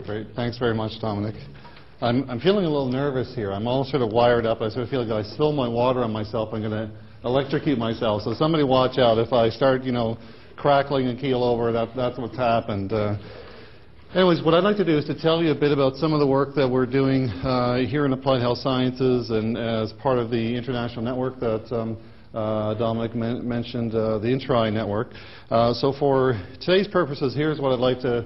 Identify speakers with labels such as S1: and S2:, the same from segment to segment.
S1: Great. Thanks very much, Dominic. I'm feeling a little nervous here. I'm all sort of wired up. I sort of feel like if I spill my water on myself, I'm going to electrocute myself. So somebody watch out. If I start, crackling and keel over, that's what's happened. Anyways, what I'd like to do is to tell you a bit about some of the work that we're doing here in Applied Health Sciences and as part of the international network that Dominic mentioned, the interRAI network. So for today's purposes, here's what I'd like to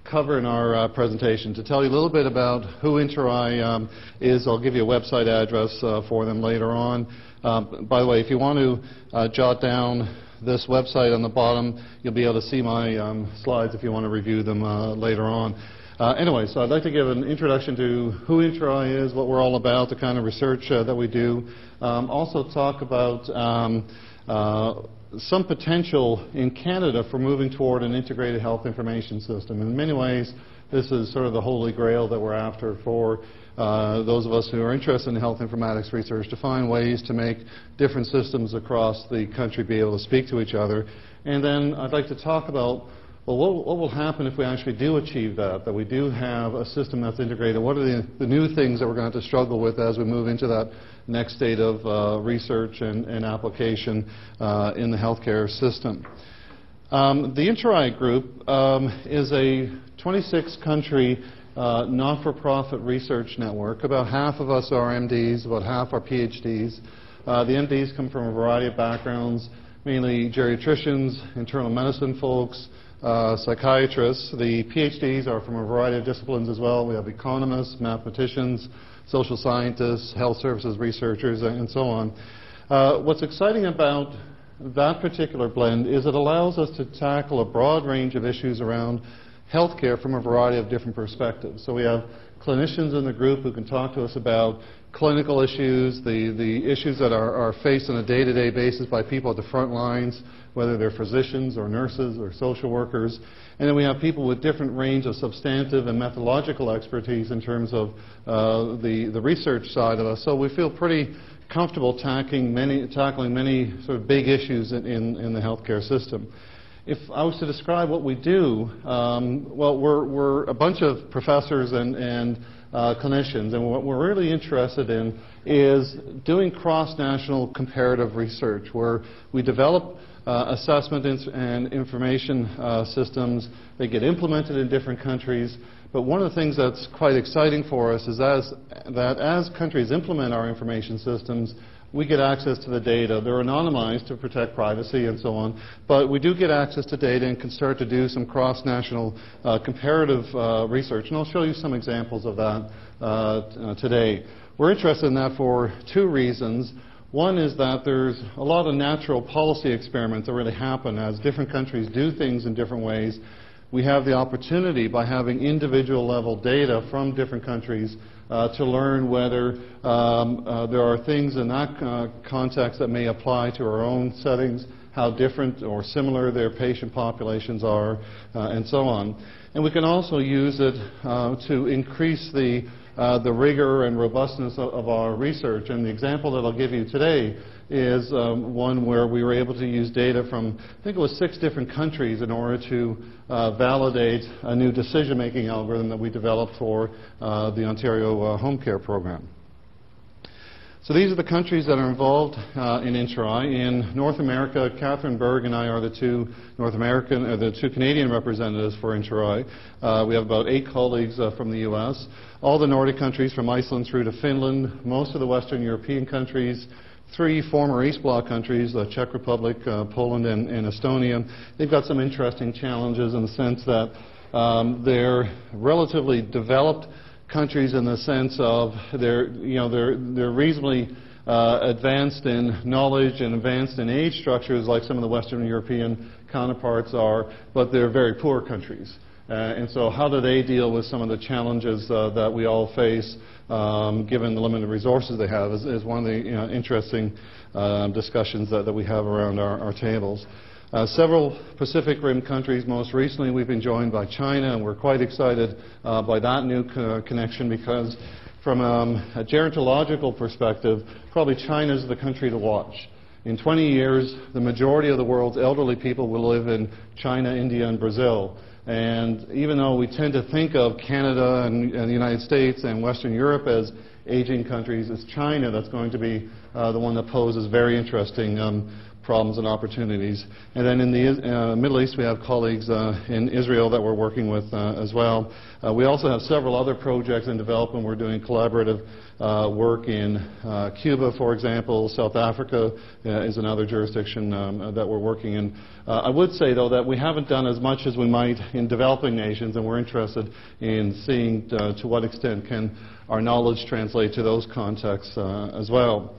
S1: cover in our presentation. To tell you a little bit about who interRAI is, I'll give you a website address for them later on. By the way, if you want to jot down this website on the bottom, you'll be able to see my slides if you want to review them later on. Anyway, so I'd like to give an introduction to who interRAI is, what we're all about, the kind of research that we do. Also talk about some potential in Canada for moving toward an integrated health information system. In many ways, this is sort of the holy grail that we're after for those of us who are interested in health informatics research, to find ways to make different systems across the country be able to speak to each other. And then I'd like to talk about, well, what will happen if we actually do achieve that we do have a system that's integrated? What are the new things that we're going to have to struggle with as we move into that next state of research and application in the healthcare system? The interRAI Group is a 26-country not-for-profit research network. About half of us are MDs, about half are PhDs. The MDs come from a variety of backgrounds, mainly geriatricians, internal medicine folks, psychiatrists. The PhDs are from a variety of disciplines as well. We have economists, mathematicians, social scientists, health services researchers, and so on. What's exciting about that particular blend is it allows us to tackle a broad range of issues around healthcare from a variety of different perspectives. So we have clinicians in the group who can talk to us about clinical issues, the issues that are faced on a day-to-day basis by people at the front lines, whether they're physicians or nurses or social workers. And then we have people with different range of substantive and methodological expertise in terms of the research side of us. So we feel pretty comfortable tackling many sort of big issues in the healthcare system. If I was to describe what we do, well, we're a bunch of professors and clinicians, and what we're really interested in is doing cross-national comparative research, where we develop assessment and information systems. They get implemented in different countries. But one of the things that's quite exciting for us is that as countries implement our information systems, we get access to the data. They're anonymized to protect privacy and so on, but we do get access to data and can start to do some cross-national comparative research. And I'll show you some examples of that today. We're interested in that for two reasons. One is that there's a lot of natural policy experiments that really happen as different countries do things in different ways. We have the opportunity, by having individual level data from different countries, to learn whether there are things in that context that may apply to our own settings, how different or similar their patient populations are, and so on. And we can also use it to increase the rigor and robustness of our research. And the example that I'll give you today is one where we were able to use data from, I think it was 6 different countries, in order to validate a new decision-making algorithm that we developed for the Ontario Home Care Program. So these are the countries that are involved in interRAI. In North America, Catherine Berg and I are the two Canadian representatives for interRAI. We have about 8 colleagues from the U.S. All the Nordic countries, from Iceland through to Finland, most of the Western European countries, 3 former East Bloc countries, the Czech Republic, Poland, and Estonia. They've got some interesting challenges in the sense that they're relatively developed countries in the sense of they're reasonably advanced in knowledge and advanced in age structures like some of the Western European counterparts are, but they're very poor countries. And so how do they deal with some of the challenges that we all face, given the limited resources they have, is one of the interesting discussions that we have around our tables. Several Pacific Rim countries, most recently we've been joined by China, and we're quite excited by that new connection, because from a gerontological perspective, probably China's the country to watch. In 20 years, the majority of the world's elderly people will live in China, India, and Brazil. And even though we tend to think of Canada and the United States and Western Europe as aging countries, it's China that's going to be the one that poses very interesting problems and opportunities. And then in the Middle East, we have colleagues in Israel that we're working with as well. We also have several other projects in development. We're doing collaborative work in Cuba, for example. South Africa is another jurisdiction that we're working in. I would say, though, that we haven't done as much as we might in developing nations, and we're interested in seeing to what extent can our knowledge translate to those contexts as well.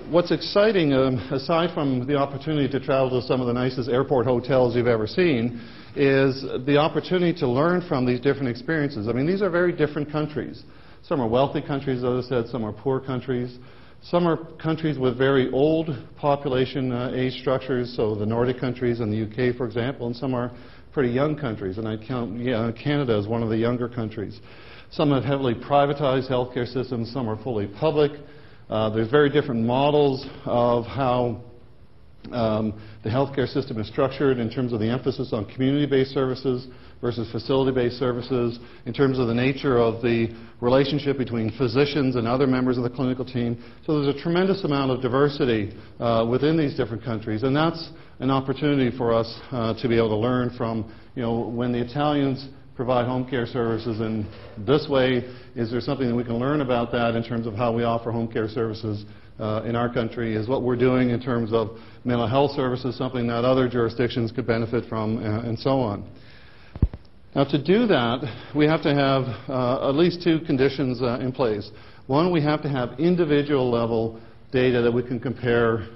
S1: What's exciting, aside from the opportunity to travel to some of the nicest airport hotels you've ever seen, is the opportunity to learn from these different experiences. I mean, these are very different countries. Some are wealthy countries, as I said, some are poor countries. Some are countries with very old population age structures, so the Nordic countries and the UK, for example, and some are pretty young countries, and I count Canada as one of the younger countries. Some have heavily privatized healthcare systems, some are fully public. There's very different models of how the healthcare system is structured in terms of the emphasis on community-based services versus facility-based services, in terms of the nature of the relationship between physicians and other members of the clinical team. So there's a tremendous amount of diversity within these different countries, and that's an opportunity for us to be able to learn from, when the Italians provide home care services in this way, is there something that we can learn about that in terms of how we offer home care services in our country? Is what we're doing in terms of mental health services something that other jurisdictions could benefit from, and so on? Now, to do that, we have to have at least two conditions in place. One, we have to have individual level data that we can compare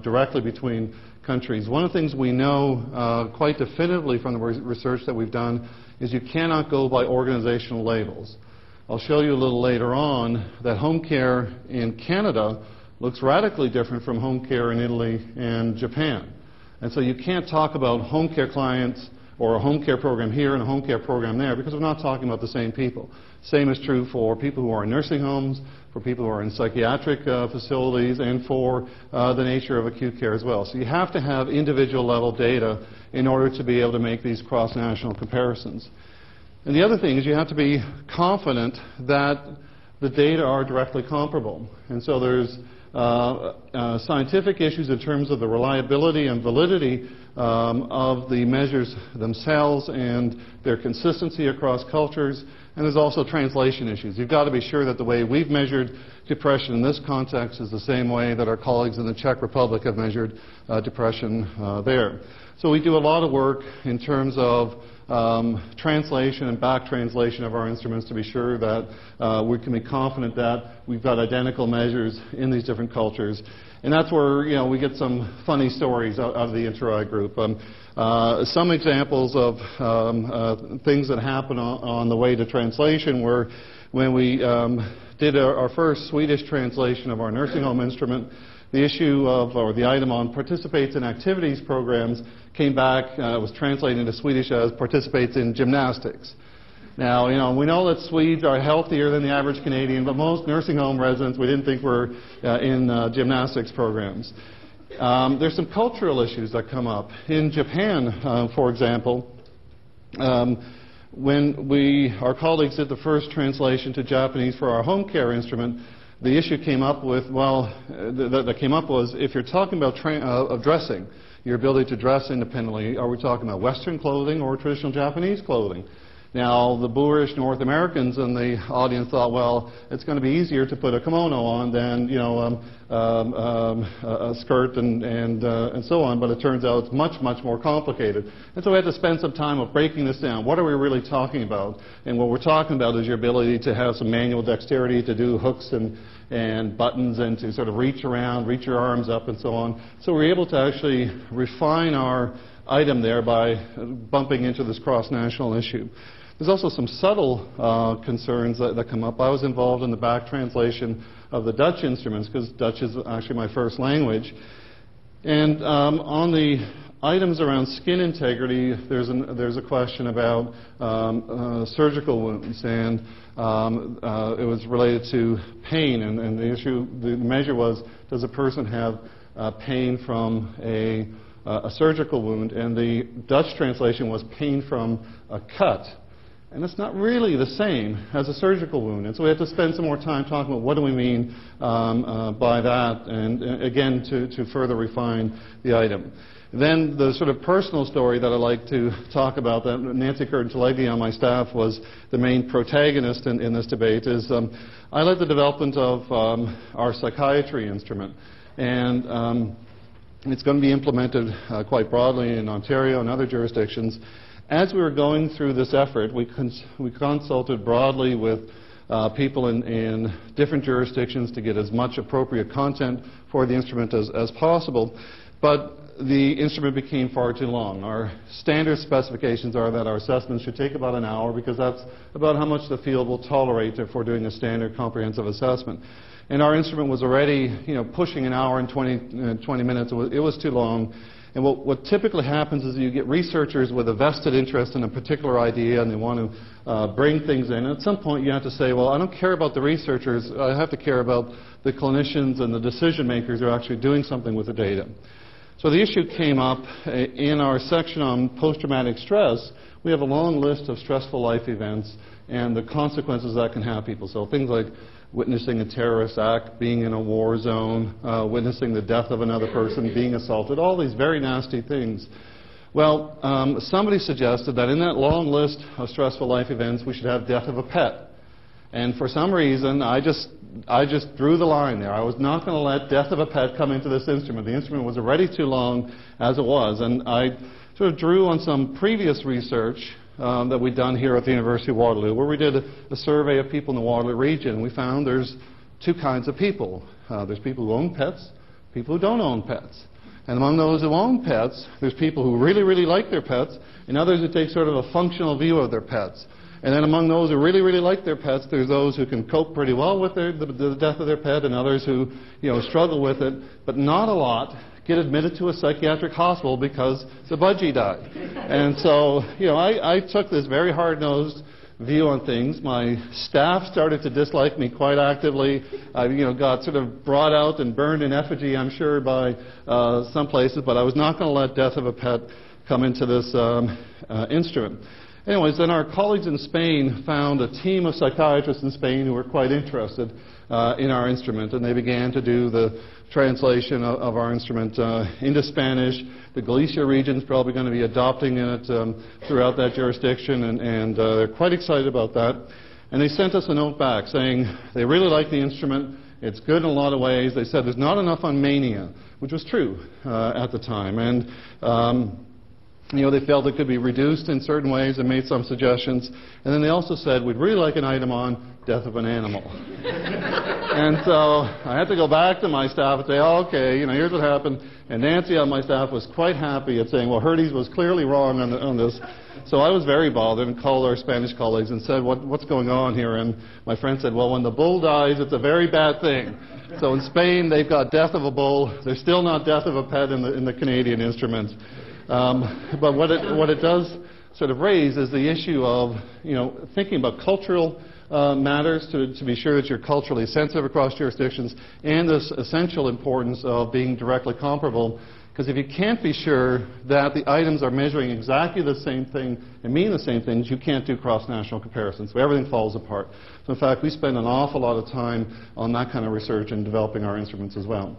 S1: directly between countries. One of the things we know quite definitively from the research that we've done is you cannot go by organizational labels. I'll show you a little later on that home care in Canada looks radically different from home care in Italy and Japan. And so you can't talk about home care clients or a home care program here and a home care program there, because we're not talking about the same people. Same is true for people who are in nursing homes, for people who are in psychiatric facilities, and for the nature of acute care as well. So you have to have individual level data in order to be able to make these cross-national comparisons. And the other thing is you have to be confident that the data are directly comparable. And so there's scientific issues in terms of the reliability and validity of the measures themselves and their consistency across cultures, and there's also translation issues. You've got to be sure that the way we've measured depression in this context is the same way that our colleagues in the Czech Republic have measured depression there. So we do a lot of work in terms of translation and back translation of our instruments to be sure that we can be confident that we've got identical measures in these different cultures. And that's where we get some funny stories out of the interRAI group. Some examples of things that happen on the way to translation were when we did our first Swedish translation of our nursing home instrument. The issue of, or the item on participates in activities programs came back, was translated into Swedish as participates in gymnastics. Now, we know that Swedes are healthier than the average Canadian, but most nursing home residents we didn't think were in gymnastics programs. There's some cultural issues that come up. In Japan, for example, when our colleagues did the first translation to Japanese for our home care instrument, the issue came up with, that came up was, if you're talking about dressing, your ability to dress independently, are we talking about Western clothing or traditional Japanese clothing? Now, the boorish North Americans in the audience thought, well, it's going to be easier to put a kimono on than, a skirt and so on, but it turns out it's much, much more complicated. And so we had to spend some time of breaking this down. What are we really talking about? And what we're talking about is your ability to have some manual dexterity to do hooks and buttons and to sort of reach around, reach your arms up and so on. So we're able to actually refine our item there by bumping into this cross-national issue. There's also some subtle concerns that come up. I was involved in the back translation of the Dutch instruments because Dutch is actually my first language. And on the items around skin integrity, there's a question about surgical wounds, and it was related to pain, and the measure was, does a person have pain from a surgical wound, and the Dutch translation was pain from a cut. And it's not really the same as a surgical wound. And so we have to spend some more time talking about what do we mean by that, and again, to further refine the item. Then the sort of personal story that I like to talk about, that Nancy Gerontology on my staff was the main protagonist in this debate, is I led the development of our psychiatry instrument. And it's going to be implemented quite broadly in Ontario and other jurisdictions. As we were going through this effort, we consulted broadly with people in different jurisdictions to get as much appropriate content for the instrument as possible. But the instrument became far too long. Our standard specifications are that our assessments should take about an hour, because that's about how much the field will tolerate if we're doing a standard comprehensive assessment. And our instrument was already, pushing an hour and 20 minutes. It was too long. And what typically happens is you get researchers with a vested interest in a particular idea, and they want to bring things in. And at some point you have to say, well, I don't care about the researchers. I have to care about the clinicians and the decision makers who are actually doing something with the data. So the issue came up in our section on post-traumatic stress. We have a long list of stressful life events and the consequences that can have people. So things like witnessing a terrorist act, being in a war zone, witnessing the death of another person, being assaulted, all these very nasty things. Well, somebody suggested that in that long list of stressful life events, we should have death of a pet. And for some reason, I just drew the line there. I was not going to let death of a pet come into this instrument. The instrument was already too long as it was. And I sort of drew on some previous research that we'd done here at the University of Waterloo, where we did a survey of people in the Waterloo region. We found there's two kinds of people. There's people who own pets, people who don't own pets. And among those who own pets, there's people who really, really like their pets, and others who take sort of a functional view of their pets. And then among those who really, really like their pets, there's those who can cope pretty well with the death of their pet, and others who, struggle with it, but not a lot get admitted to a psychiatric hospital because the budgie died. And so, I took this very hard-nosed view on things. My staff started to dislike me quite actively. I, got sort of brought out and burned in effigy, I'm sure, by some places, but I was not going to let death of a pet come into this instrument. Anyways, then our colleagues in Spain found a team of psychiatrists in Spain who were quite interested in our instrument, and they began to do the translation of our instrument into Spanish. The Galicia region is probably going to be adopting it throughout that jurisdiction, and they're quite excited about that. And they sent us a note back saying they really like the instrument. It's good in a lot of ways. They said there's not enough on mania, which was true at the time. And they felt it could be reduced in certain ways and made some suggestions. And then they also said, we'd really like an item on death of an animal. And so I had to go back to my staff and say, oh, okay, here's what happened. And Nancy on my staff was quite happy at saying, well, Hirdes was clearly wrong on this. So I was very bothered and called our Spanish colleagues and said, what's going on here? And my friend said, well, when the bull dies, it's a very bad thing. So in Spain, they've got death of a bull. There's still not death of a pet in the Canadian instruments. But what it does sort of raise is the issue of, thinking about cultural matters to be sure that you're culturally sensitive across jurisdictions, and this essential importance of being directly comparable. Because if you can't be sure that the items are measuring exactly the same thing and mean the same things, you can't do cross-national comparisons. So everything falls apart. So in fact, we spend an awful lot of time on that kind of research and developing our instruments as well.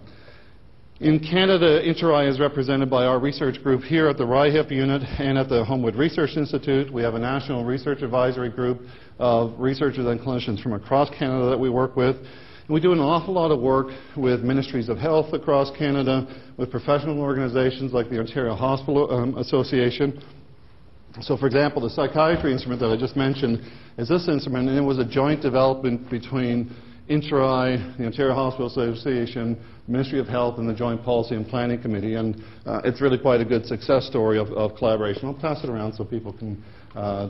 S1: In Canada, interRAI is represented by our research group here at the RAI-HIP unit and at the Homewood Research Institute. We have a national research advisory group of researchers and clinicians from across Canada that we work with. And we do an awful lot of work with ministries of health across Canada, with professional organizations like the Ontario Hospital Association. So, for example, the psychiatry instrument that I just mentioned is this instrument, and it was a joint development between IntrRAI, the Ontario Hospital Association, Ministry of Health, and the Joint Policy and Planning Committee. And it's really quite a good success story of collaboration. I'll pass it around so people can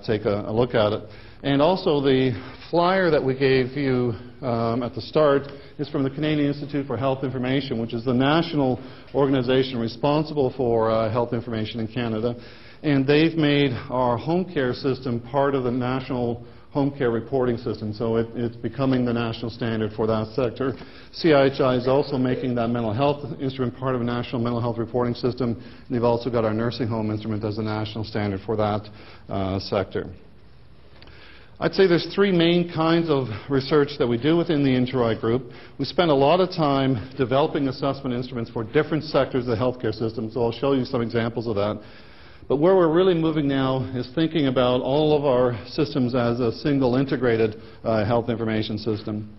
S1: take a look at it. And also the flyer that we gave you at the start is from the Canadian Institute for Health Information, which is the national organization responsible for health information in Canada. And they've made our home care system part of the national home care reporting system, so it's becoming the national standard for that sector. CIHI is also making that mental health instrument part of a national mental health reporting system, and they've also got our nursing home instrument as a national standard for that sector. I'd say there's three main kinds of research that we do within the IntrRAI group. We spend a lot of time developing assessment instruments for different sectors of the healthcare system, so I'll show you some examples of that. But where we're really moving now is thinking about all of our systems as a single integrated health information system.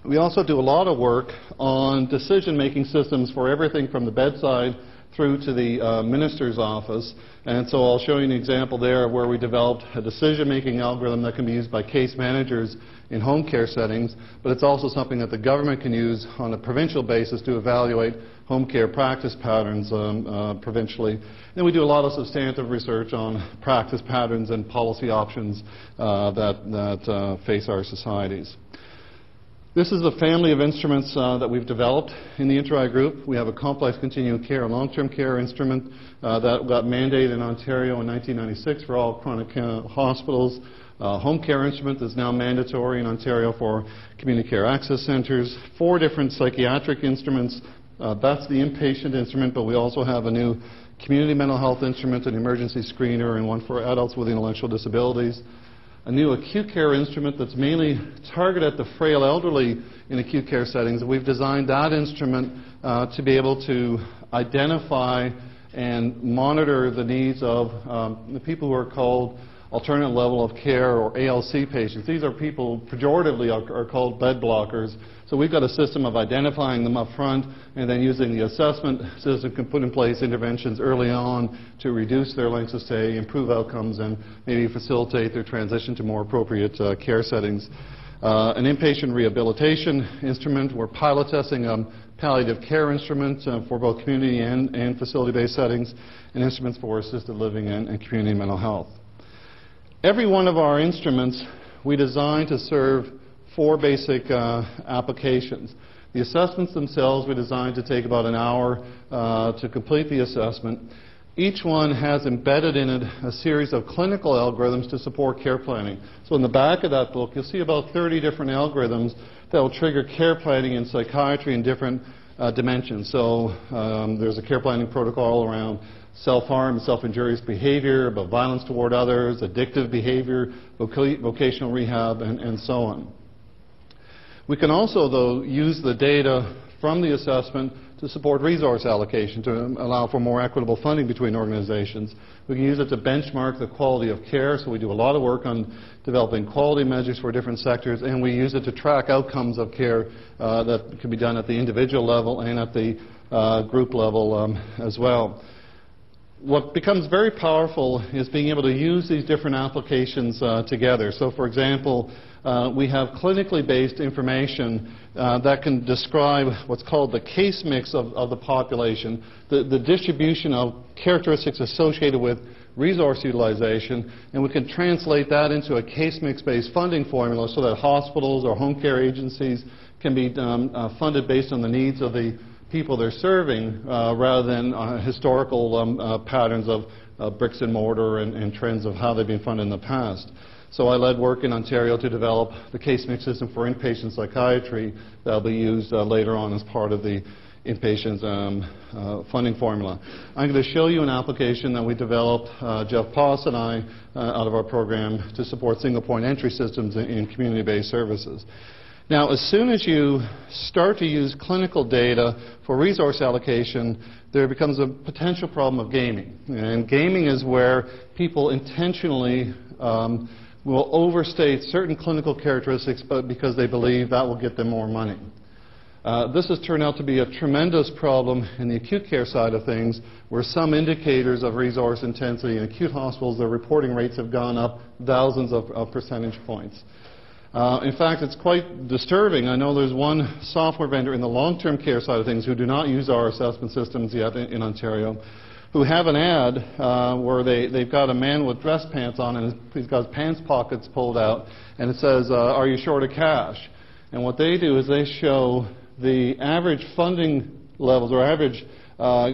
S1: We also do a lot of work on decision-making systems for everything from the bedside through to the minister's office. And so I'll show you an example there where we developed a decision-making algorithm that can be used by case managers in home care settings, but it's also something that the government can use on a provincial basis to evaluate home care practice patterns provincially. And we do a lot of substantive research on practice patterns and policy options that face our societies. This is the family of instruments that we've developed in the IntrRAI group. We have a complex continuum care and long-term care instrument that got mandated in Ontario in 1996 for all chronic hospitals. Home care instrument is now mandatory in Ontario for community care access centres. 4 different psychiatric instruments. That's the inpatient instrument, but we also have a new community mental health instrument, an emergency screener, and one for adults with intellectual disabilities. A new acute care instrument that's mainly targeted at the frail elderly in acute care settings. We've designed that instrument to be able to identify and monitor the needs of the people who are called alternate level of care or ALC patients. These are people, pejoratively, are called bed blockers. So we've got a system of identifying them up front and then using the assessment system can put in place interventions early on to reduce their lengths of stay, improve outcomes, and maybe facilitate their transition to more appropriate care settings. An inpatient rehabilitation instrument. We're pilot testing a palliative care instrument for both community and facility-based settings, and instruments for assisted living and community mental health. Every one of our instruments we designed to serve 4 basic applications. The assessments themselves we designed to take about an hour to complete the assessment. Each one has embedded in it a series of clinical algorithms to support care planning. So in the back of that book you'll see about 30 different algorithms that will trigger care planning in psychiatry in different dimensions. So there's a care planning protocol around self-harm, self-injurious behavior, about violence toward others, addictive behavior, vocational rehab, and so on. We can also, though, use the data from the assessment to support resource allocation to allow for more equitable funding between organizations. We can use it to benchmark the quality of care, so we do a lot of work on developing quality measures for different sectors, and we use it to track outcomes of care that can be done at the individual level and at the group level as well. What becomes very powerful is being able to use these different applications together. So, for example, we have clinically based information that can describe what's called the case mix of the population, the distribution of characteristics associated with resource utilization, and we can translate that into a case mix based funding formula so that hospitals or home care agencies can be funded based on the needs of the people they're serving rather than historical patterns of bricks and mortar and trends of how they've been funded in the past. So I led work in Ontario to develop the case mix system for inpatient psychiatry that will be used later on as part of the inpatient funding formula. I'm going to show you an application that we developed, Jeff Poss and I, out of our program to support single point entry systems in community-based services. Now, as soon as you start to use clinical data for resource allocation, there becomes a potential problem of gaming. And gaming is where people intentionally will overstate certain clinical characteristics because they believe that will get them more money. This has turned out to be a tremendous problem in the acute care side of things, where some indicators of resource intensity in acute hospitals, their reporting rates have gone up thousands of percentage points. In fact, it's quite disturbing. I know there's one software vendor in the long-term care side of things who do not use our assessment systems yet in Ontario, who have an ad where they've got a man with dress pants on and he's got his pants pockets pulled out, and it says, are you short of cash? And what they do is they show the average funding levels or average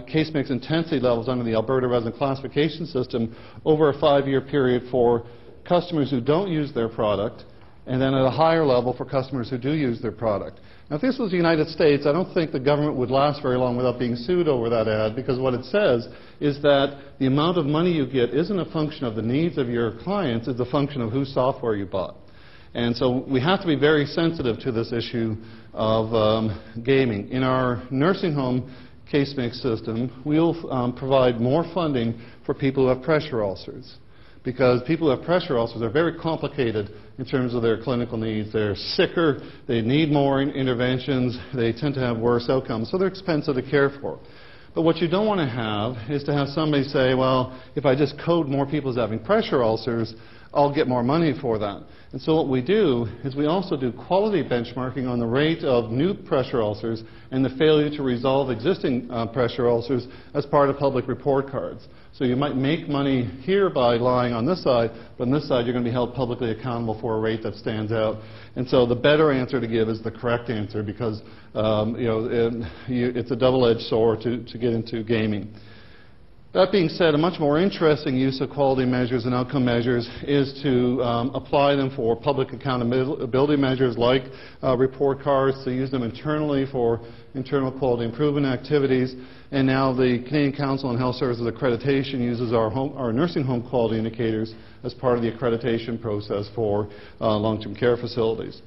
S1: case mix intensity levels under the Alberta Resident Classification System over a 5-year period for customers who don't use their product, and then at a higher level for customers who do use their product. Now, if this was the United States, I don't think the government would last very long without being sued over that ad, because what it says is that the amount of money you get isn't a function of the needs of your clients, it's a function of whose software you bought. And so we have to be very sensitive to this issue of gaming. In our nursing home case mix system, we'll provide more funding for people who have pressure ulcers, because people who have pressure ulcers are very complicated in terms of their clinical needs. They're sicker, they need more interventions, they tend to have worse outcomes, so they're expensive to care for. But what you don't want to have is to have somebody say, well, if I just code more people as having pressure ulcers, I'll get more money for that. And so what we do is we also do quality benchmarking on the rate of new pressure ulcers and the failure to resolve existing pressure ulcers as part of public report cards. So you might make money here by lying on this side, but on this side you're going to be held publicly accountable for a rate that stands out. And so the better answer to give is the correct answer, because it's a double-edged sword to get into gaming. That being said, a much more interesting use of quality measures and outcome measures is to apply them for public accountability measures like report cards, to use them internally for internal quality improvement activities. And now the Canadian Council on Health Services Accreditation uses our nursing home quality indicators as part of the accreditation process for long-term care facilities.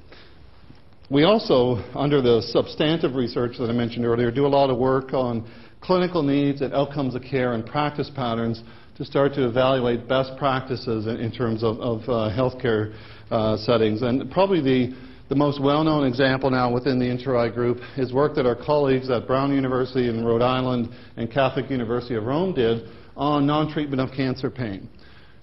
S1: We also, under the substantive research that I mentioned earlier, do a lot of work on clinical needs and outcomes of care and practice patterns to start to evaluate best practices in terms of healthcare settings. And probably the most well-known example now within the interRAI group is work that our colleagues at Brown University in Rhode Island and Catholic University of Rome did on non-treatment of cancer pain.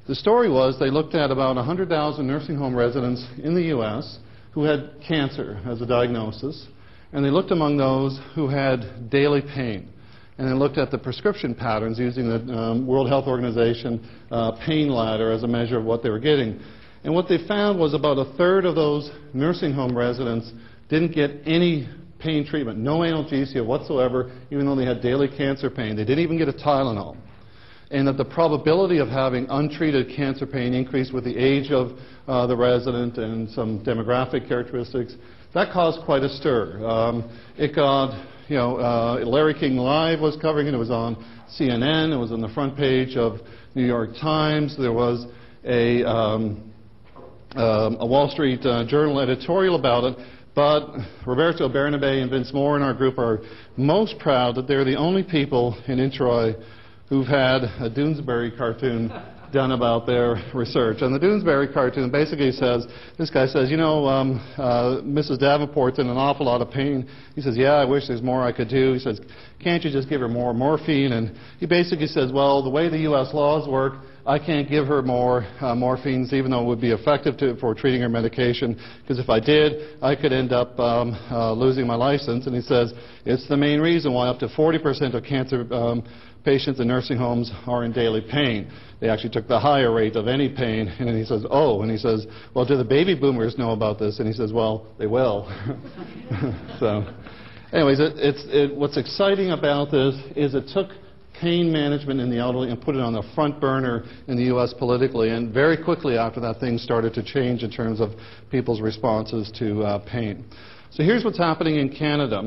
S1: The story was they looked at about 100,000 nursing home residents in the U.S. who had cancer as a diagnosis, and they looked among those who had daily pain. And then looked at the prescription patterns using the World Health Organization pain ladder as a measure of what they were getting. And what they found was about 1/3 of those nursing home residents didn't get any pain treatment, no analgesia whatsoever, even though they had daily cancer pain. They didn't even get a Tylenol. And that the probability of having untreated cancer pain increased with the age of the resident and some demographic characteristics. That caused quite a stir. It got Larry King Live was covering it. It was on CNN. It was on the front page of New York Times. There was a Wall Street Journal editorial about it. But Roberto Bernabe and Vince Moore in our group are most proud that they're the only people in interRAI who've had a Doonesbury cartoon done about their research. And the Doonesbury cartoon basically says, this guy says, Mrs. Davenport's in an awful lot of pain. He says, yeah, I wish there's more I could do. He says, can't you just give her more morphine? And he basically says, well, the way the U.S. laws work, I can't give her more morphines, even though it would be effective for treating her medication, because if I did, I could end up losing my license. And he says, it's the main reason why up to 40% of cancer patients in nursing homes are in daily pain. They actually took the higher rate of any pain. And then he says, oh, and he says, well, do the baby boomers know about this? And he says, well, they will. So anyways, what's exciting about this is it took pain management in the elderly and put it on the front burner in the U.S. politically. And very quickly after that, things started to change in terms of people's responses to pain. So here's what's happening in Canada.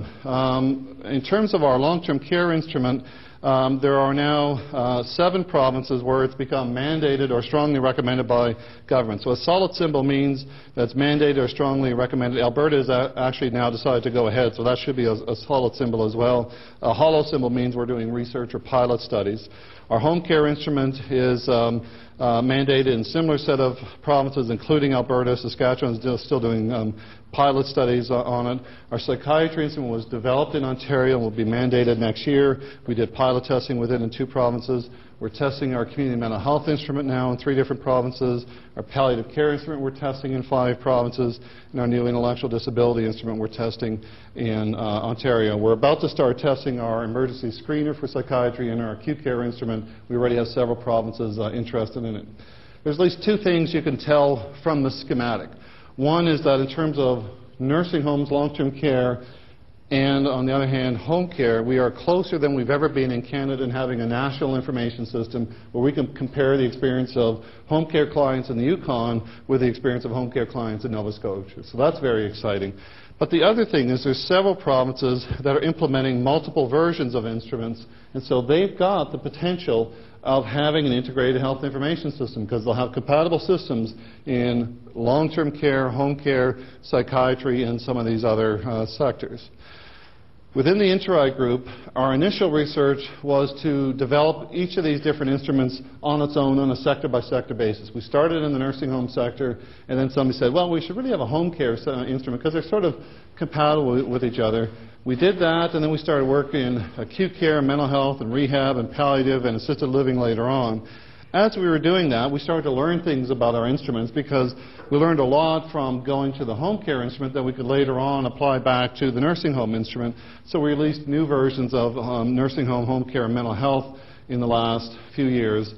S1: In terms of our long-term care instrument, there are now 7 provinces where it's become mandated or strongly recommended by government. So a solid symbol means that's mandated or strongly recommended. Alberta has actually now decided to go ahead, so that should be a solid symbol as well. A hollow symbol means we're doing research or pilot studies. Our home care instrument is mandated in a similar set of provinces, including Alberta. Saskatchewan is still doing pilot studies on it. Our psychiatry instrument was developed in Ontario and will be mandated next year. We did pilot testing with it in 2 provinces. We're testing our community mental health instrument now in 3 different provinces. Our palliative care instrument we're testing in 5 provinces. And our new intellectual disability instrument we're testing in Ontario. We're about to start testing our emergency screener for psychiatry and our acute care instrument. We already have several provinces interested in it. There's at least 2 things you can tell from the schematic. One is that in terms of nursing homes, long-term care, and on the other hand, home care, we are closer than we've ever been in Canada in having a national information system where we can compare the experience of home care clients in the Yukon with the experience of home care clients in Nova Scotia. So that's very exciting. But the other thing is there's several provinces that are implementing multiple versions of instruments, and so they've got the potential of having an integrated health information system because they'll have compatible systems in long-term care, home care, psychiatry, and some of these other sectors. Within the InterRAI group, our initial research was to develop each of these different instruments on its own on a sector-by-sector basis. We started in the nursing home sector, and then somebody said, well, we should really have a home care instrument because they're sort of compatible with each other. We did that, and then we started working in acute care, mental health, and rehab, and palliative, and assisted living later on. As we were doing that, we started to learn things about our instruments because we learned a lot from going to the home care instrument that we could later on apply back to the nursing home instrument. So we released new versions of nursing home care, and mental health in the last few years.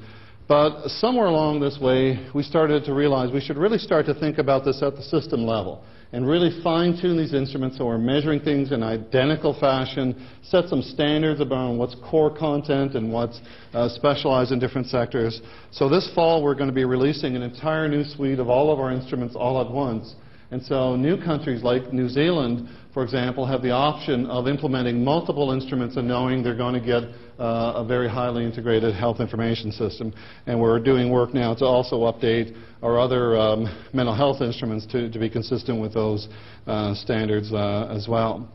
S1: But somewhere along this way, we started to realize we should really start to think about this at the system level and really fine-tune these instruments so we're measuring things in identical fashion, set some standards about what's core content and what's specialized in different sectors. So this fall we're going to be releasing an entire new suite of all of our instruments all at once. And so new countries like New Zealand, for example, have the option of implementing multiple instruments and knowing they're going to get a very highly integrated health information system. And we're doing work now to also update our other mental health instruments to be consistent with those standards as well.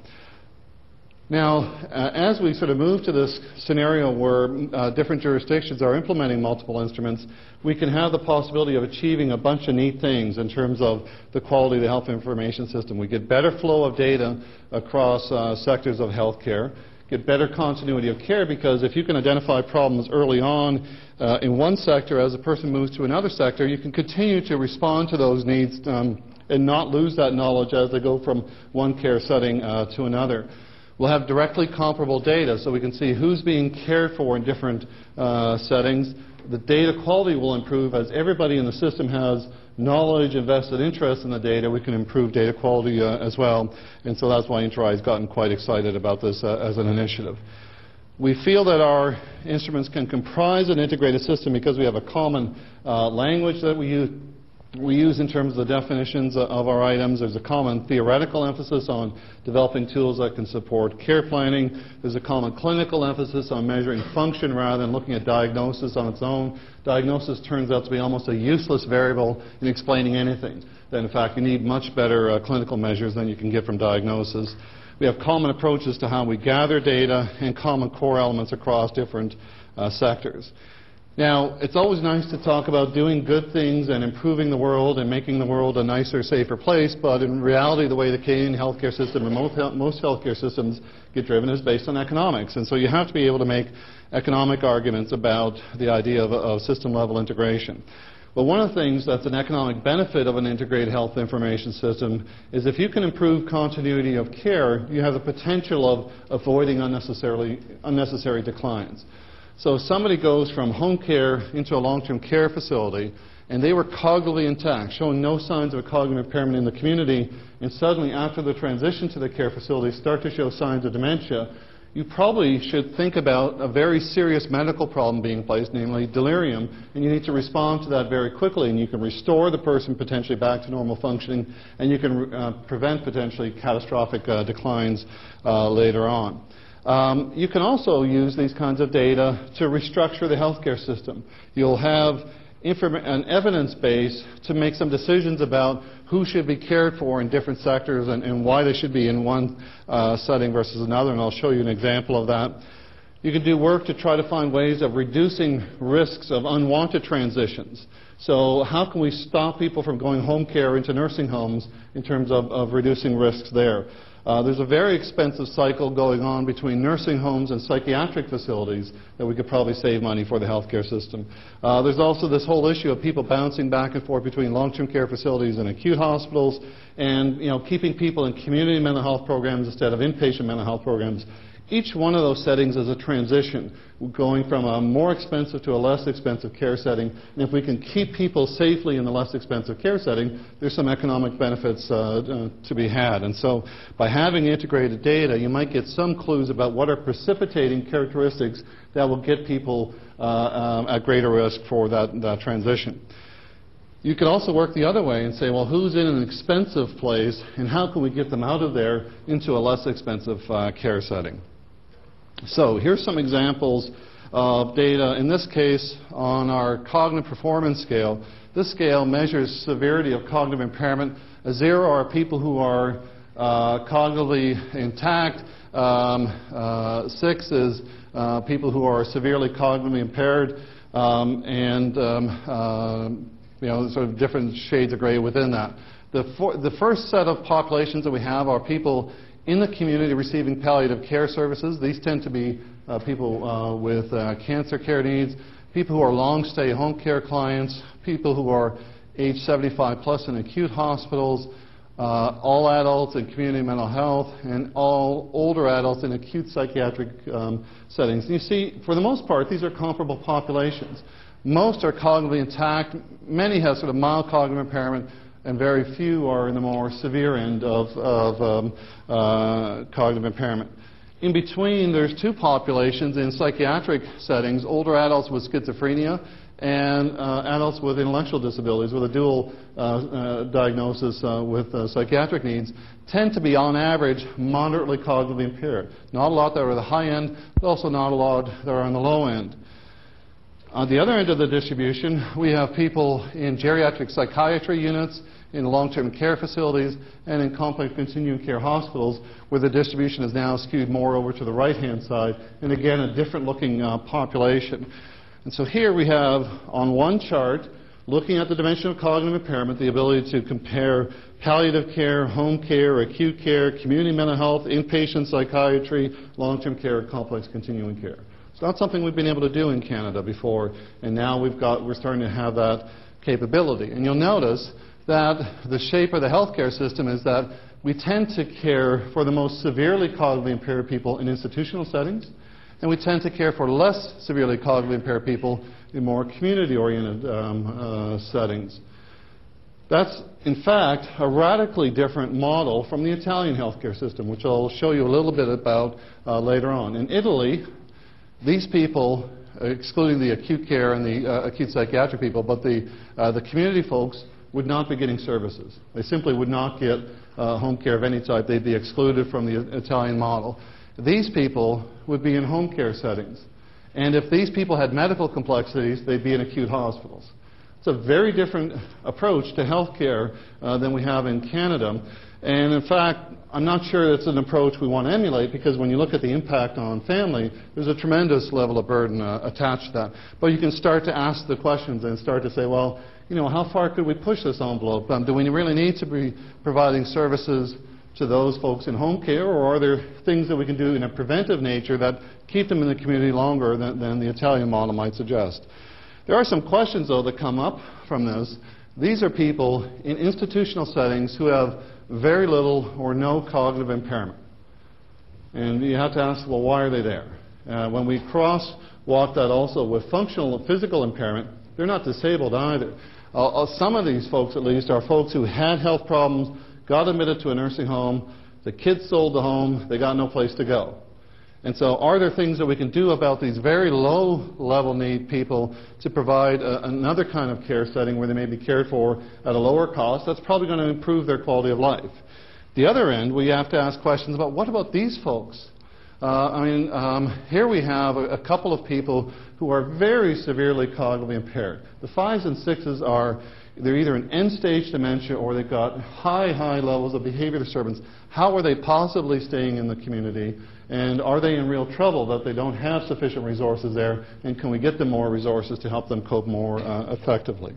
S1: Now, as we sort of move to this scenario where different jurisdictions are implementing multiple instruments, we can have the possibility of achieving a bunch of neat things in terms of the quality of the health information system. We get better flow of data across sectors of healthcare, get better continuity of care, because if you can identify problems early on in one sector, as a person moves to another sector, you can continue to respond to those needs and not lose that knowledge as they go from one care setting to another. We'll have directly comparable data so we can see who's being cared for in different settings. The data quality will improve as everybody in the system has knowledge and vested interest in the data. We can improve data quality as well, and so that's why InterRAI has gotten quite excited about this as an initiative. We feel that our instruments can comprise an integrated system because we have a common language that we use in terms of the definitions of our items. There's a common theoretical emphasis on developing tools that can support care planning. There's a common clinical emphasis on measuring function rather than looking at diagnosis on its own. Diagnosis turns out to be almost a useless variable in explaining anything. That in fact you need much better clinical measures than you can get from diagnosis. We have common approaches to how we gather data and common core elements across different sectors. Now, it's always nice to talk about doing good things and improving the world and making the world a nicer, safer place, but in reality, the way the Canadian healthcare system and most healthcare systems get driven is based on economics. And so you have to be able to make economic arguments about the idea of system-level integration. Well, one of the things that's an economic benefit of an integrated health information system is if you can improve continuity of care, you have the potential of avoiding unnecessary declines. So if somebody goes from home care into a long-term care facility and they were cognitively intact, showing no signs of a cognitive impairment in the community, and suddenly after the transition to the care facility start to show signs of dementia, you probably should think about a very serious medical problem being placed, namely delirium, and you need to respond to that very quickly, and you can restore the person potentially back to normal functioning, and you can prevent potentially catastrophic declines later on. You can also use these kinds of data to restructure the healthcare system. You'll have an evidence base to make some decisions about who should be cared for in different sectors and why they should be in one setting versus another, and I'll show you an example of that. You can do work to try to find ways of reducing risks of unwanted transitions. So how can we stop people from going home care into nursing homes in terms of reducing risks there? There's a very expensive cycle going on between nursing homes and psychiatric facilities that we could probably save money for the healthcare system. There's also this whole issue of people bouncing back and forth between long-term care facilities and acute hospitals, and keeping people in community mental health programs instead of inpatient mental health programs. Each one of those settings is a transition, going from a more expensive to a less expensive care setting. And if we can keep people safely in the less expensive care setting, there's some economic benefits to be had. And so by having integrated data, you might get some clues about what are precipitating characteristics that will get people at greater risk for that transition. You could also work the other way and say, well, who's in an expensive place, and how can we get them out of there into a less expensive care setting? So here's some examples of data, in this case on our cognitive performance scale. This scale measures severity of cognitive impairment. A 0 are people who are cognitively intact. 6 is people who are severely cognitively impaired, sort of different shades of gray within that. The first set of populations that we have are people in the community receiving palliative care services. These tend to be people with cancer care needs, people who are long-stay home care clients, people who are age 75 plus in acute hospitals, all adults in community mental health, and all older adults in acute psychiatric settings. And you see, for the most part, these are comparable populations. Most are cognitively intact. Many have sort of mild cognitive impairment, and very few are in the more severe end of cognitive impairment. In between, there's two populations in psychiatric settings: older adults with schizophrenia and adults with intellectual disabilities, with a dual diagnosis with psychiatric needs, tend to be, on average, moderately cognitively impaired. Not a lot that are at the high end, but also not a lot that are on the low end. On the other end of the distribution, we have people in geriatric psychiatry units, in long-term care facilities, and in complex continuum care hospitals, where the distribution is now skewed more over to the right-hand side, and again, a different-looking population. And so here we have, on one chart, looking at the dimension of cognitive impairment, the ability to compare palliative care, home care, acute care, community mental health, inpatient psychiatry, long-term care, complex continuum care. It's not something we've been able to do in Canada before, and now we're starting to have that capability. And you'll notice that the shape of the healthcare system is that we tend to care for the most severely cognitively impaired people in institutional settings, and we tend to care for less severely cognitively impaired people in more community-oriented settings. That's, in fact, a radically different model from the Italian healthcare system, which I'll show you a little bit about later on. In Italy, these people, excluding the acute care and the acute psychiatric people, but the community folks would not be getting services. They simply would not get home care of any type. They'd be excluded from the Italian model. These people would be in home care settings. And if these people had medical complexities, they'd be in acute hospitals. It's a very different approach to health care than we have in Canada. And in fact, I'm not sure it's an approach we want to emulate, because when you look at the impact on family, there's a tremendous level of burden attached to that. But you can start to ask the questions and start to say, well, how far could we push this envelope? Do we really need to be providing services to those folks in home care, or are there things that we can do in a preventive nature that keep them in the community longer than the Italian model might suggest? There are some questions, though, that come up from this. These are people in institutional settings who have very little or no cognitive impairment. And you have to ask, well, why are they there? When we crosswalk that also with functional and physical impairment, they're not disabled either. Some of these folks, at least, are folks who had health problems, got admitted to a nursing home, the kids sold the home, they got no place to go. And so are there things that we can do about these very low-level need people to provide another kind of care setting where they may be cared for at a lower cost? That's probably going to improve their quality of life. The other end, we have to ask questions about, what about these folks? Here we have a couple of people who are very severely cognitively impaired. The 5s and 6s are, they're either in end-stage dementia or they've got high levels of behavior disturbance. How are they possibly staying in the community? And are they in real trouble that they don't have sufficient resources there? And can we get them more resources to help them cope more effectively?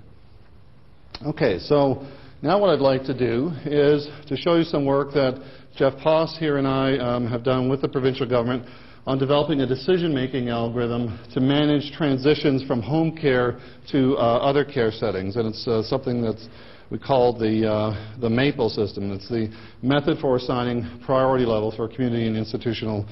S1: Okay, so now what I'd like to do is to show you some work that Jeff Poss here and I have done with the provincial government on developing a decision-making algorithm to manage transitions from home care to other care settings. And it's something that's we call the MAPLE system. It's the method for assigning priority levels for community and institutional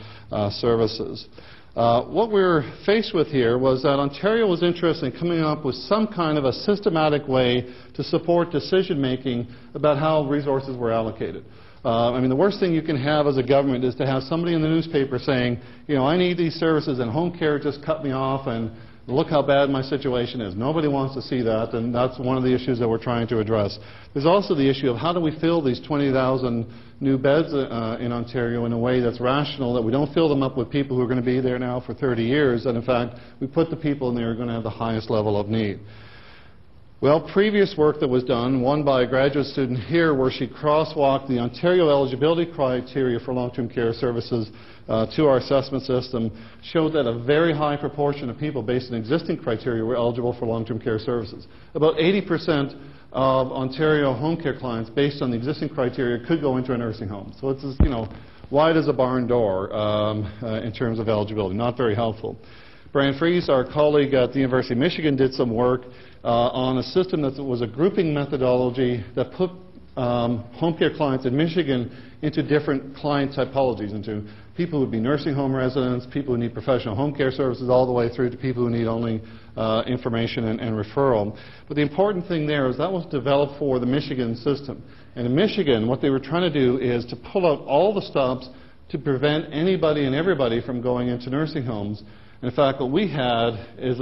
S1: services. What we were faced with here was that Ontario was interested in coming up with some kind of a systematic way to support decision-making about how resources were allocated. I mean, the worst thing you can have as a government is to have somebody in the newspaper saying, you know, I need these services and home care just cut me off and look how bad my situation is. Nobody wants to see that, and that's one of the issues that we're trying to address. There's also the issue of how do we fill these 20,000 new beds in Ontario in a way that's rational, that we don't fill them up with people who are going to be there now for 30 years, and in fact, we put the people in there who are going to have the highest level of need. Well, previous work that was done, one by a graduate student here, where she crosswalked the Ontario eligibility criteria for long-term care services to our assessment system, showed that a very high proportion of people based on existing criteria were eligible for long-term care services. About 80% of Ontario home care clients, based on the existing criteria, could go into a nursing home. So it's, you know, wide as a barn door in terms of eligibility. Not very helpful. Brian Fries, our colleague at the University of Michigan, did some work on a system that was a grouping methodology that put home care clients in Michigan into different client typologies, into people who would be nursing home residents, people who need professional home care services, all the way through to people who need only information and referral. But the important thing there is that was developed for the Michigan system. And in Michigan, what they were trying to do is to pull out all the stops to prevent anybody and everybody from going into nursing homes. In fact, what we had is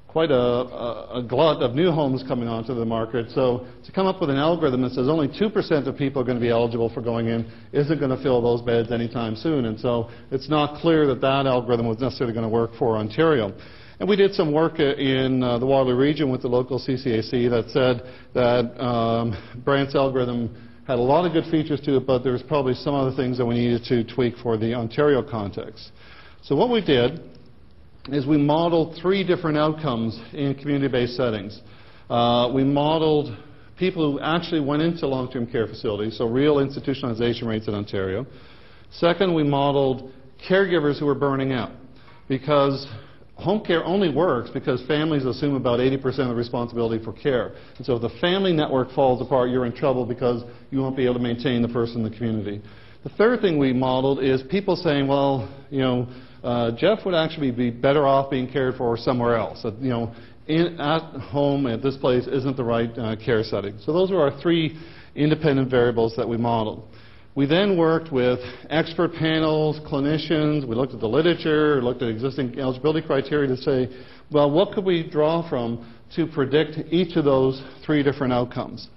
S1: quite a glut of new homes coming onto the market. So to come up with an algorithm that says only 2% of people are going to be eligible for going in isn't going to fill those beds anytime soon. And so it's not clear that that algorithm was necessarily going to work for Ontario. And we did some work in the Waterloo region with the local CCAC that said that Brandt's algorithm had a lot of good features to it, but there was probably some other things that we needed to tweak for the Ontario context. So what we did is we modeled 3 different outcomes in community-based settings. We modeled people who actually went into long-term care facilities, so real institutionalization rates in Ontario. Second, we modeled caregivers who were burning out, because home care only works because families assume about 80% of the responsibility for care. And so if the family network falls apart, you're in trouble because you won't be able to maintain the person in the community. The third thing we modeled is people saying, well, you know, Jeff would actually be better off being cared for somewhere else. You know, at home at this place isn't the right care setting. So those were our 3 independent variables that we modeled. We then worked with expert panels, clinicians. We looked at the literature, looked at existing eligibility criteria to say, well, what could we draw from to predict each of those 3 different outcomes?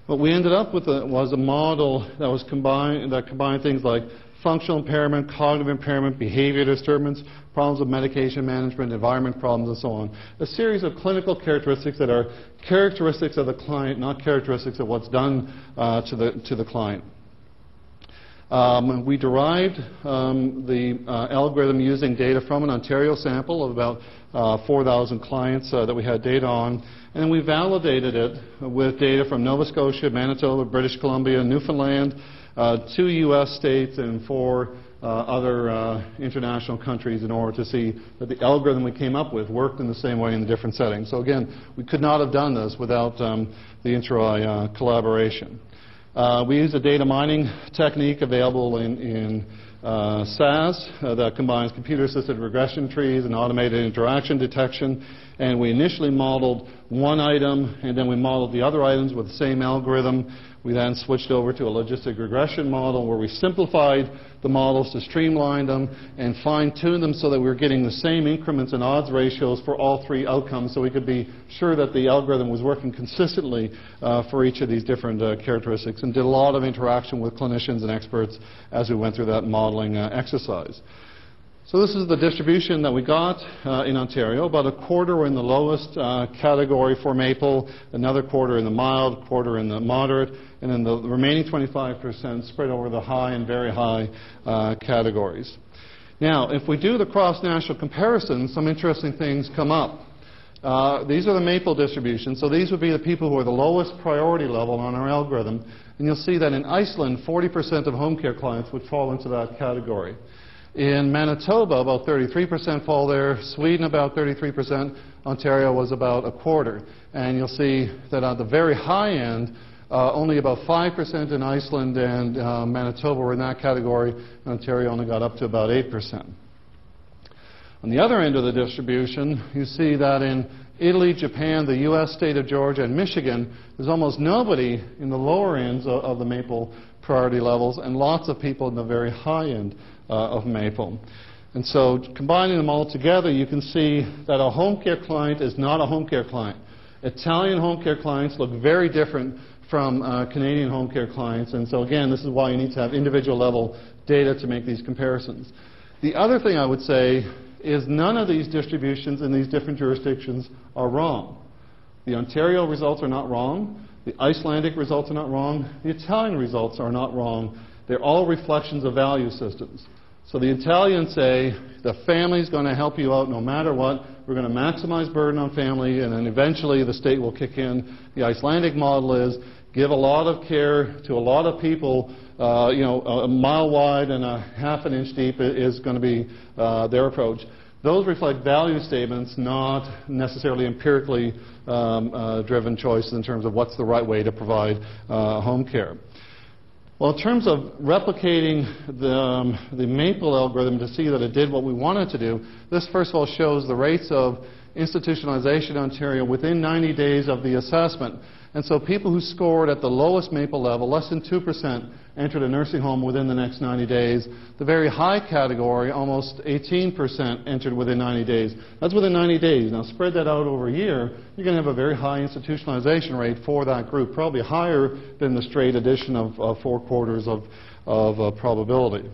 S1: What we ended up with was a model that was combined things like functional impairment, cognitive impairment, behavior disturbance, problems with medication management, environment problems, and so on. A series of clinical characteristics that are characteristics of the client, not characteristics of what's done to the client. We derived the algorithm using data from an Ontario sample of about 4,000 clients that we had data on, and we validated it with data from Nova Scotia, Manitoba, British Columbia, Newfoundland, 2 U.S. states, and 4 other international countries in order to see that the algorithm we came up with worked in the same way in the different settings. So again, we could not have done this without the interRAI collaboration. We use a data mining technique available in SAS that combines computer-assisted regression trees and automated interaction detection. And we initially modeled one item, and then we modeled the other items with the same algorithm. We then switched over to a logistic regression model where we simplified the models to streamline them and fine-tune them so that we were getting the same increments and odds ratios for all 3 outcomes, so we could be sure that the algorithm was working consistently for each of these different characteristics, and did a lot of interaction with clinicians and experts as we went through that modeling exercise. So this is the distribution that we got in Ontario. About a quarter were in the lowest category for MAPLE, another quarter in the mild, quarter in the moderate, and then the remaining 25% spread over the high and very high categories. Now, if we do the cross-national comparison, some interesting things come up. These are the MAPLE distributions. So these would be the people who are the lowest priority level on our algorithm. And you'll see that in Iceland, 40% of home care clients would fall into that category. In Manitoba, about 33% fall there. Sweden, about 33%. Ontario was about a quarter. And you'll see that at the very high end, only about 5% in Iceland and Manitoba were in that category. Ontario only got up to about 8%. On the other end of the distribution, you see that in Italy, Japan, the U.S. state of Georgia, and Michigan, there's almost nobody in the lower ends of the MAPLE priority levels and lots of people in the very high end of MAPLE. And so combining them all together, you can see that a home care client is not a home care client. Italian home care clients look very different from Canadian home care clients. And so again, this is why you need to have individual level data to make these comparisons. The other thing I would say is none of these distributions in these different jurisdictions are wrong. The Ontario results are not wrong. The Icelandic results are not wrong. The Italian results are not wrong. They're all reflections of value systems. So the Italians say the family's going to help you out no matter what. We're going to maximize burden on family, and then eventually the state will kick in. The Icelandic model is give a lot of care to a lot of people. A mile wide and a half an inch deep is going to be their approach. Those reflect value statements, not necessarily empirically driven choices in terms of what's the right way to provide home care. Well, in terms of replicating the MAPLE algorithm to see that it did what we wanted to do, this first of all shows the rates of institutionalization in Ontario within 90 days of the assessment. And so people who scored at the lowest MAPLE level, less than 2%, entered a nursing home within the next 90 days. The very high category, almost 18%, entered within 90 days. That's within 90 days. Now spread that out over a year, you're going to have a very high institutionalization rate for that group, probably higher than the straight addition of 4 quarters of probability.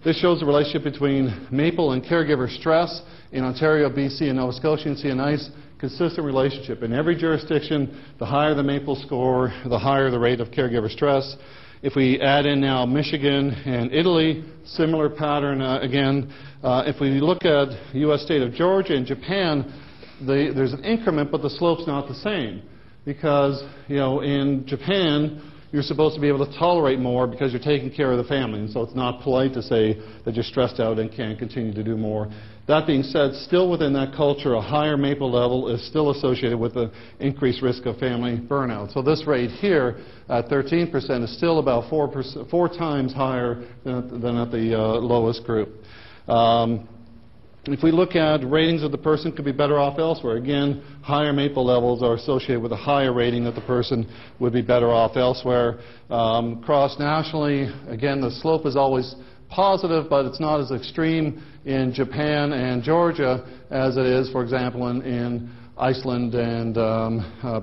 S1: This shows the relationship between MAPLE and caregiver stress in Ontario, BC, and Nova Scotia. You see a nice consistent relationship. In every jurisdiction, the higher the MAPLE score, the higher the rate of caregiver stress. If we add in now Michigan and Italy, similar pattern again. If we look at the U.S. state of Georgia and Japan, there's an increment, but the slope's not the same. Because, in Japan, you're supposed to be able to tolerate more because you're taking care of the family. And so it's not polite to say that you're stressed out and can't continue to do more. That being said, still within that culture, a higher MAPLE level is still associated with the increased risk of family burnout. So this rate here at 13% is still about 4 times higher than at the lowest group. If we look at ratings of the person could be better off elsewhere, again, higher MAPLE levels are associated with a higher rating that the person would be better off elsewhere. Cross-nationally, again, the slope is always positive, but it's not as extreme in Japan and Georgia as it is, for example, in Iceland and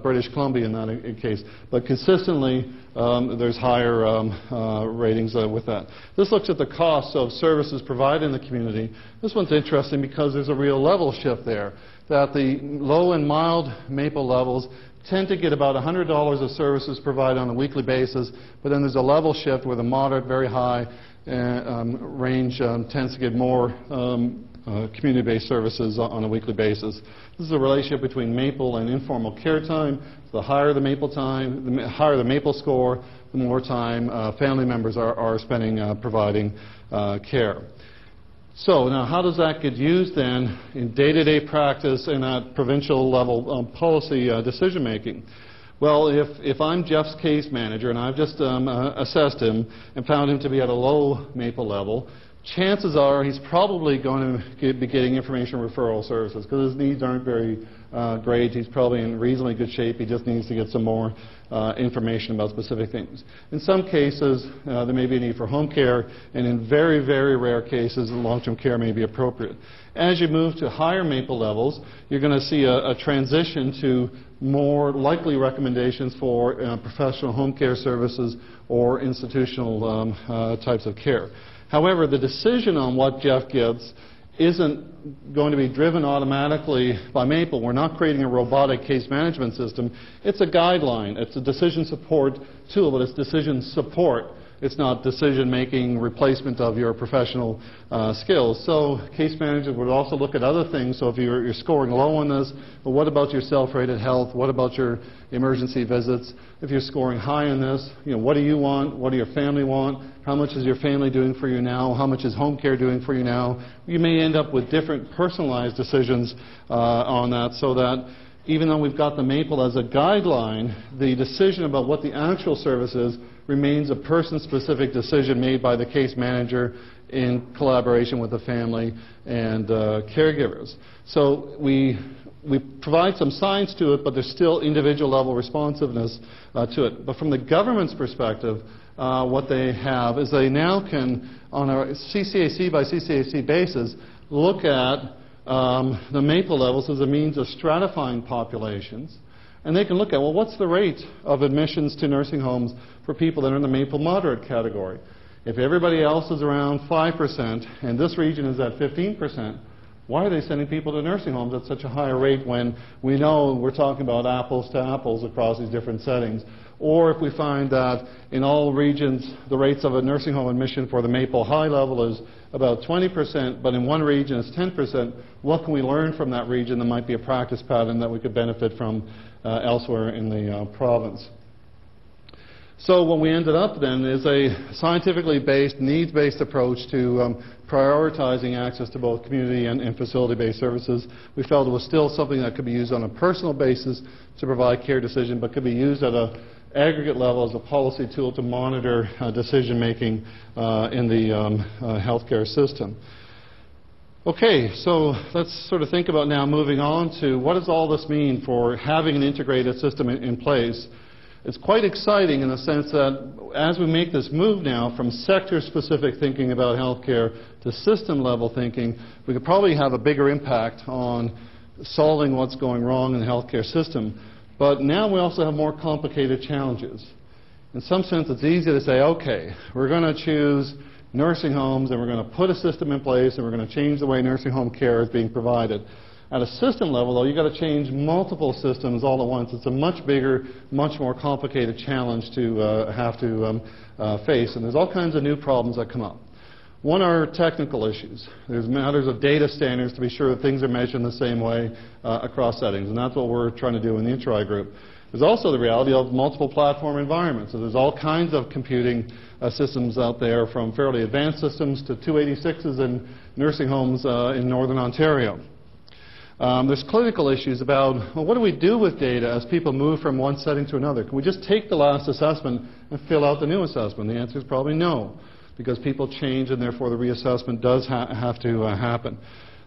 S1: British Columbia in that case. But consistently, there's higher ratings with that. This looks at the costs of services provided in the community. This one's interesting because there's a real level shift there, that the low and mild MAPLE levels tend to get about $100 of services provided on a weekly basis, but then there's a level shift where the moderate, very high range tends to get more community-based services on a weekly basis. This is a relationship between MAPLE and informal care time. The higher the MAPLE time, the higher the MAPLE score, the more time family members are spending providing care. So now how does that get used then in day-to-day practice and at provincial level policy decision making? Well, if I'm Jeff's case manager and I've just assessed him and found him to be at a low MAPLE level, chances are he's probably going to be getting information referral services because his needs aren't very great. He's probably in reasonably good shape. He just needs to get some more information about specific things. In some cases, there may be a need for home care, and in very, very rare cases, long-term care may be appropriate. As you move to higher MAPLE levels, you're going to see a transition to more likely recommendations for professional home care services or institutional types of care. However, the decision on what Jeff gets isn't going to be driven automatically by MAPLE. We're not creating a robotic case management system. It's a guideline. It's a decision support tool, but it's decision support. it's not decision-making replacement of your professional skills. So case managers would also look at other things. So if you're scoring low on this, well, what about your self-rated health? What about your emergency visits? If you're scoring high on this, what do you want? What do your family want? How much is your family doing for you now? How much is home care doing for you now? You may end up with different personalized decisions on that, so that even though we've got the MAPLE as a guideline, the decision about what the actual service is remains a person-specific decision made by the case manager in collaboration with the family and caregivers. So we provide some science to it, but there's still individual level responsiveness to it. But from the government's perspective, what they have is they now can, on a CCAC by CCAC basis, look at the MAPLE levels as a means of stratifying populations. And they can look at, well, what's the rate of admissions to nursing homes for people that are in the MAPLE moderate category? If everybody else is around 5% and this region is at 15%, why are they sending people to nursing homes at such a higher rate when we know we're talking about apples to apples across these different settings? Or if we find that in all regions the rates of a nursing home admission for the MAPLE high level is about 20%, but in one region it's 10%, what can we learn from that region that might be a practice pattern that we could benefit from elsewhere in the province? So what we ended up then is a scientifically based, needs-based approach to prioritizing access to both community and facility-based services. We felt it was still something that could be used on a personal basis to provide care decision, but could be used at an aggregate level as a policy tool to monitor decision-making in the healthcare system. Okay, so let's sort of think about now moving on to what does all this mean for having an integrated system in place. It's quite exciting in the sense that as we make this move now from sector-specific thinking about healthcare to system-level thinking, we could probably have a bigger impact on solving what's going wrong in the healthcare system. But now we also have more complicated challenges. In some sense, it's easy to say, okay, we're going to choose nursing homes and we're going to put a system in place and we're going to change the way nursing home care is being provided. At a system level, though, you've got to change multiple systems all at once. It's a much bigger, much more complicated challenge to have to face, and there's all kinds of new problems that come up. One are technical issues. There's matters of data standards to be sure that things are measured in the same way across settings, and that's what we're trying to do in the RAI Group. There's also the reality of multiple platform environments. So there's all kinds of computing systems out there, from fairly advanced systems to 286s in nursing homes in Northern Ontario. There's clinical issues about, well, what do we do with data as people move from one setting to another? Can we just take the last assessment and fill out the new assessment? The answer is probably no, because people change and therefore the reassessment does have to happen.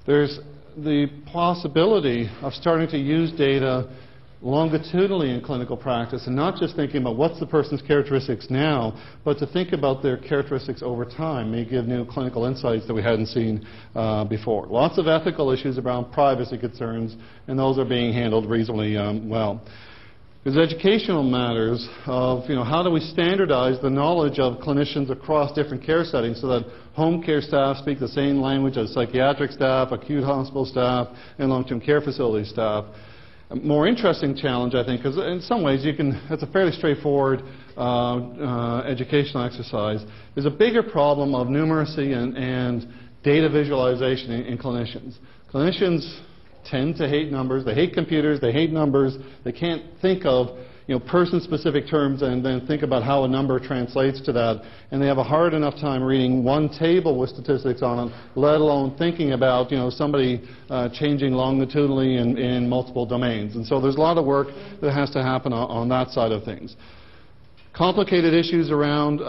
S1: There's the possibility of starting to use data longitudinally in clinical practice and not just thinking about what's the person's characteristics now, but to think about their characteristics over time may give new clinical insights that we hadn't seen before. Lots of ethical issues around privacy concerns, and those are being handled reasonably well. There's educational matters of, how do we standardize the knowledge of clinicians across different care settings so that home care staff speak the same language as psychiatric staff, acute hospital staff, and long-term care facility staff. A more interesting challenge, I think, because in some ways it's a fairly straightforward educational exercise. There's a bigger problem of numeracy and data visualization in clinicians. Clinicians tend to hate numbers. They hate computers. They hate numbers. They can't think of person-specific terms and then think about how a number translates to that. And they have a hard enough time reading one table with statistics on it, let alone thinking about somebody changing longitudinally in multiple domains. And so there's a lot of work that has to happen on that side of things. Complicated issues around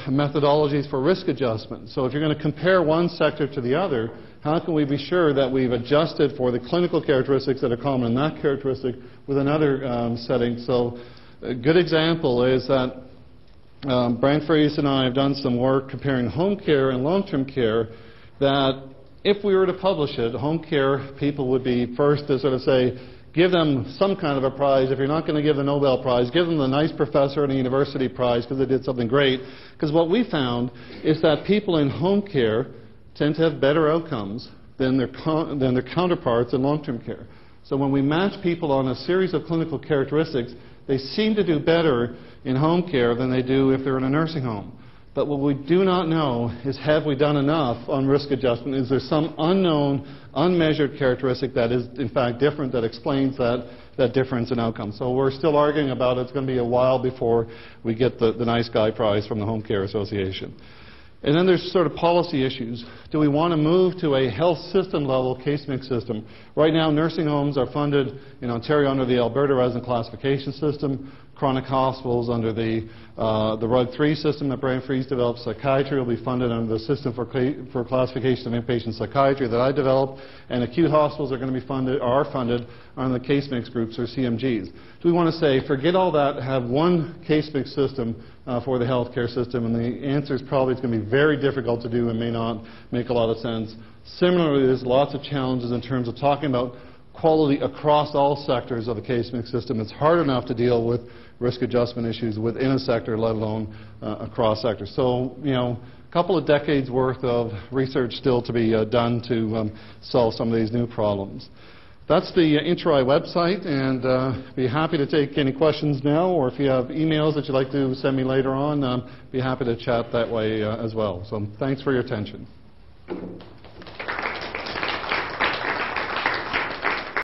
S1: methodologies for risk adjustment. So if you're going to compare one sector to the other, how can we be sure that we've adjusted for the clinical characteristics that are common in that characteristic with another setting? So a good example is that Brian Fries and I have done some work comparing home care and long-term care, that if we were to publish it, home care people would be first to sort of say, give them some kind of a prize. If you're not going to give the Nobel Prize, give them the nice professor and a university prize because they did something great. Because what we found is that people in home care tend to have better outcomes than their counterparts in long-term care. So when we match people on a series of clinical characteristics, they seem to do better in home care than they do if they're in a nursing home. But what we do not know is, have we done enough on risk adjustment? Is there some unknown, unmeasured characteristic that is in fact different, that explains that difference in outcome? So we're still arguing about it. It's going to be a while before we get the nice guy prize from the Home Care Association. And then there's sort of policy issues. Do we want to move to a health system level case mix system? Right now, nursing homes are funded in Ontario under the Alberta Resident Classification System. Chronic hospitals under the RUG-3 system that Brian Fries developed. Psychiatry will be funded under the system for classification of inpatient psychiatry that I developed. And acute hospitals are going to be funded under the case mix groups, or CMGs. Do we want to say, forget all that, have one case mix system for the healthcare system? And the answer is probably it's going to be very difficult to do and may not make a lot of sense. Similarly, there's lots of challenges in terms of talking about quality across all sectors of the case mix system. It's hard enough to deal with risk adjustment issues within a sector, let alone across sectors. So, a couple of decades worth of research still to be done to solve some of these new problems. That's the interRAI website, and be happy to take any questions now, or if you have emails that you'd like to send me later on, be happy to chat that way as well. So thanks for your attention.